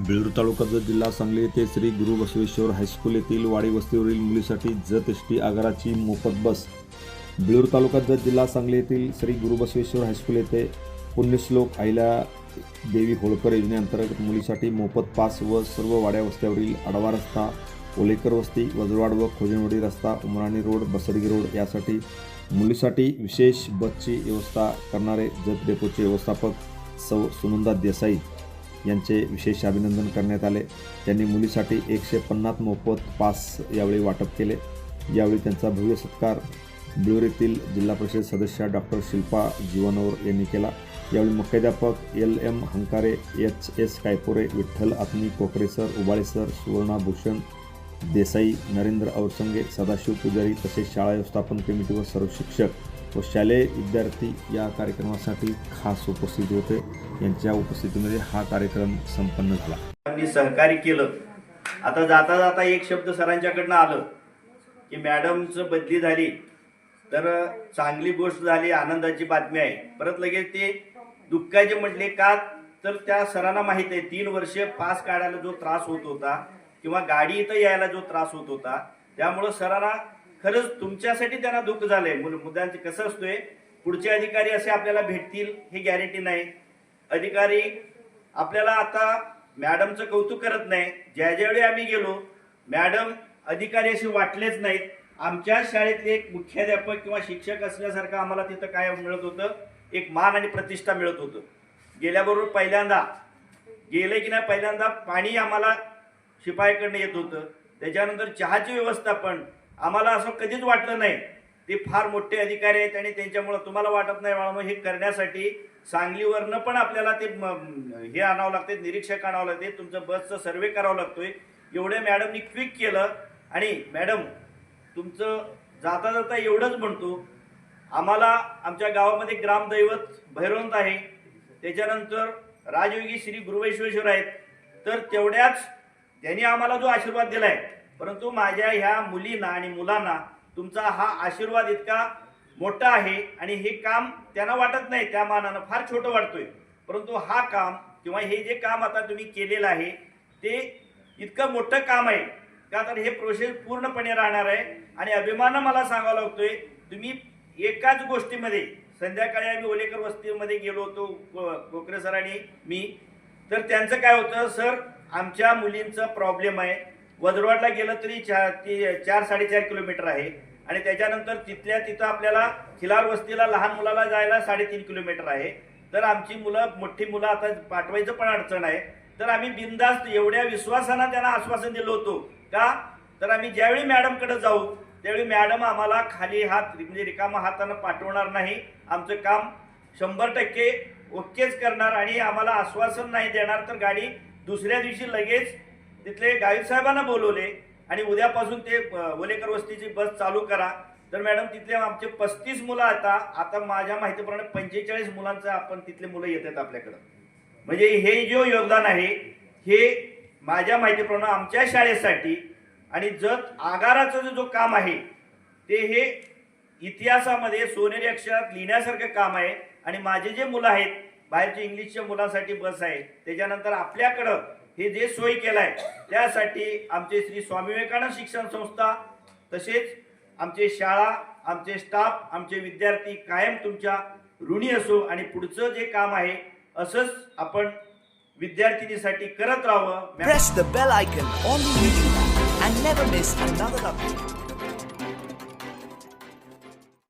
बेळूर तालुका जत जिल्हा सांगली येथे श्री गुरु बसवेश्वर हायस्कूल येथील वाडी वस्तीवरील मुलीसाठी जत एसटी आगाराची मोफत बस। बेळूर तालुका जत जिल्हा सांगली येथील श्री गुरु बसवेश्वर हायस्कूल येथे पुण्यश्लोक आहिल्या देवी होळकर योजनेअंतर्गत मुलीसाठी मोफत पास व सर्व वाड्या वस्त्यावरील आडवा रस्ता, ओलेकर वस्ती, वजवाड व खोजनवाडी रस्ता, उमराणी रोड, बसरगी रोड यासाठी मुलीसाठी विशेष बसची व्यवस्था करणारे जत डेपोचे व्यवस्थापक सौ सुनंदा देसाई यांचे विशेष अभिनंदन करण्यात आले। त्यांनी मुलीसाठी 150 मोफत पास यावेळी वाटप केले। यावेळी त्यांचा भव्य सत्कार बेळूर येथील जिल्हा परिषद सदस्य डॉक्टर शिल्पा जीवनवर यांनी केला। यावेळी मुख्याध्यापक LM हंकारे, HS कायपोरे, विठ्ठल आत्मी, कोकरे सर, उबाळे सर, सुवर्णा भूषण देसाई, नरेंद्र औरसंगे, सदाशिव पुजारी तसेच शाळा व्यवस्थापन कमिटी व सर्व शिक्षक व शालेय विद्यार्थी या कार्यक्रमासाठी खास उपस्थित होते। यांच्या उपस्थितीमध्ये हा कार्यक्रम संपन्न झाला। मी सहकार्य केलं। आता जाता जाता एक शब्द सरांच्याकडनं आलं की मॅडमचं बदली झाली तर चांगली गोष्ट झाली, आनंदाची बातमी आहे। परत लगेच ते दुःखाचे म्हटले का तर त्या सरांना माहीत आहे 3 वर्ष पास काढायला जो त्रास होत होता किंवा गाडी इथं यायला जो त्रास होत होता, त्यामुळं सरांना खरंच तुमच्यासाठी त्यांना दुःख झालंय। मुद्द्यांचे कसं असतोय, पुढचे अधिकारी असे आपल्याला भेटतील हे गॅरंटी नाही। अधिकारी आपल्याला आता मॅडमचं कौतुक करत नाही। ज्यावेळी आम्ही गेलो मॅडम अधिकारी असे वाटलेच नाहीत। आमच्या शाळेतले एक मुख्याध्यापक किंवा शिक्षक असल्यासारखं आम्हाला तिथं काय मिळत होतं, एक मान आणि प्रतिष्ठा मिळत होतं। गेल्याबरोबर पहिल्यांदा गेले की नाही पहिल्यांदा पाणी आम्हाला शिपायाकडनं येत होतं। त्याच्यानंतर चहाची व्यवस्थापन आम्हाला असं कधीच वाटलं नाही। ते फार मोठे अधिकारी आहेत आणि त्यांच्यामुळे तुम्हाला वाटत नाही म्हणून हे करण्यासाठी सांगलीवरनं पण आपल्याला ते हे आणावं लागते, निरीक्षक आणावं लागते, तुमचं बसचं सर्वे करावं लागतोय। एवढे मॅडमनी क्विक केलं। आणि मॅडम तुमचं जाता जाता एवढंच म्हणतो, आम्हाला आमच्या गावामध्ये ग्रामदैवत भैरवंत आहे, त्याच्यानंतर राजयोगी श्री गुरुबसवेश्वर आहेत, तर तेवढ्याच त्यांनी आम्हाला जो आशीर्वाद दिलाय, परंतु माझ्या ह्या मुलींना आणि मुलांना तुमचा हा आशीर्वाद इतका मोठा आहे आणि हे काम त्यांना वाटत नाही, त्या मानानं फार छोटं वाटतोय। परंतु हा काम किंवा हे जे काम आता तुम्ही केलेलं आहे ते इतकं मोठं काम आहे का तर हे प्रोसेस पूर्णपणे राहणार आहे। आणि अभिमानानं मला सांगावं लागतोय, तुम्ही एकाच गोष्टीमध्ये संध्याकाळी आम्ही ओलेकर वस्तीमध्ये गेलो होतो, कोकरे सरांनी मी, तर त्यांचं काय होतं, सर आमच्या मुलींचा प्रॉब्लेम आहे, वजरवाडला गेलं तरी 4-4.5 किलोमीटर आहे आणि त्याच्यानंतर तिथल्या तिथं आपल्याला खिलार वस्तीला लहान मुलाला जायला 3.5 किलोमीटर आहे। तर आमची मुलं मोठी मुलं आता पाठवायचं पण अडचण आहे। तर आम्ही बिनधास्त एवढ्या विश्वासानं त्यांना आश्वासन दिलं होतं का तर आम्ही ज्यावेळी मॅडमकडे जाऊ त्यावेळी मॅडम आम्हाला खाली हात म्हणजे रिकामा हातानं पाठवणार नाही, आमचं काम 100% ओकेच करणार आणि आम्हाला आश्वासन नाही देणार। तर गाडी दुसऱ्या दिवशी लगेच तिथले गाईड साहेबांना बोलवले आणि उद्यापासून ते ओलेकर वस्तीची बस चालू करा। तर मॅडम तिथले आमचे 35 मुलं आता माझ्या माहितीप्रमाणे 45 मुलांचं आपण तिथले मुलं येतात आपल्याकडं। म्हणजे हे जो योगदान आहे हे माझ्या माहितीप्रमाणे आमच्या शाळेसाठी आणि जत आगाराचं जो काम आहे ते हे इतिहासामध्ये सोनेरी अक्षरात लिहिण्यासारखं काम आहे। आणि माझे जे मुलं आहेत बाहेरच्या इंग्लिशच्या मुलांसाठी बस आहे, त्याच्यानंतर आपल्याकडं हे जे सोय केलाय त्यासाठी आमचे श्री स्वामी विवेकानंद शिक्षण संस्था तसेच आमचे शाळा, आमचे स्टाफ, आमचे विद्यार्थी कायम तुमच्या ऋणी असो आणि पुढचं जे काम आहे असंच आपण विद्यार्थिनीसाठी करत राहावं। Press the bell icon on the YouTube app and never miss another update.